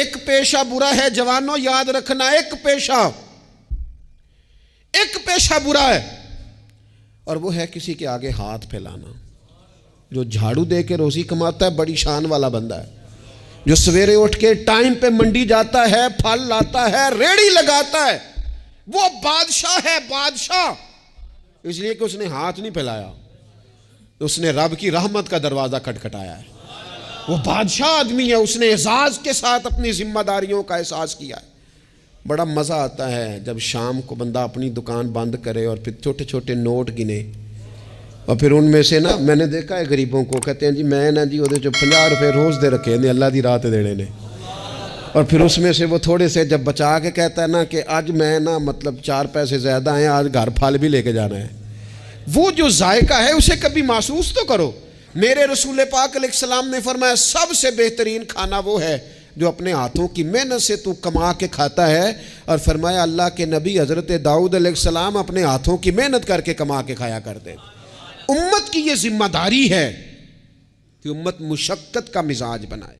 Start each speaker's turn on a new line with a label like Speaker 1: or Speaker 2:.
Speaker 1: ایک پیشہ برا ہے جوانوں، یاد رکھنا، ایک پیشہ برا ہے، اور وہ ہے کسی کے آگے ہاتھ پھیلانا۔ جو جھاڑو دے کے روزی کماتا ہے بڑی شان والا بندہ ہے، جو سویرے اٹھ کے ٹائم پہ منڈی جاتا ہے، پھل لاتا ہے، ریڑھی لگاتا ہے، وہ بادشاہ ہے، بادشاہ، اس لیے کہ اس نے ہاتھ نہیں پھیلایا، اس نے رب کی رحمت کا دروازہ کھٹکھٹایا ہے۔ وہ بادشاہ آدمی ہے، اس نے اعزاز کے ساتھ اپنی ذمہ داریوں کا احساس کیا ہے۔ بڑا مزہ آتا ہے جب شام کو بندہ اپنی دکان بند کرے اور پھر چھوٹے چھوٹے نوٹ گنے، اور پھر ان میں سے نا، میں نے دیکھا ہے غریبوں کو، کہتے ہیں جی میں نا جی وہ جو 50 روپے روز دے رکھے ہیں اللہ دی رات دینے نے، اور پھر اس میں سے وہ تھوڑے سے جب بچا کے کہتا ہے نا کہ آج میں نا مطلب 4 پیسے زیادہ ہیں، آج گھر پھل بھی لے کے جانا ہے۔ وہ جو ذائقہ ہے اسے کبھی محسوس تو کرو۔ میرے رسول پاک علیہ السلام نے فرمایا سب سے بہترین کھانا وہ ہے جو اپنے ہاتھوں کی محنت سے تو کما کے کھاتا ہے، اور فرمایا اللہ کے نبی حضرت داؤد علیہ السلام اپنے ہاتھوں کی محنت کر کے کما کے کھایا کرتے۔ امت کی یہ ذمہ داری ہے کہ امت مشقت کا مزاج بنائے۔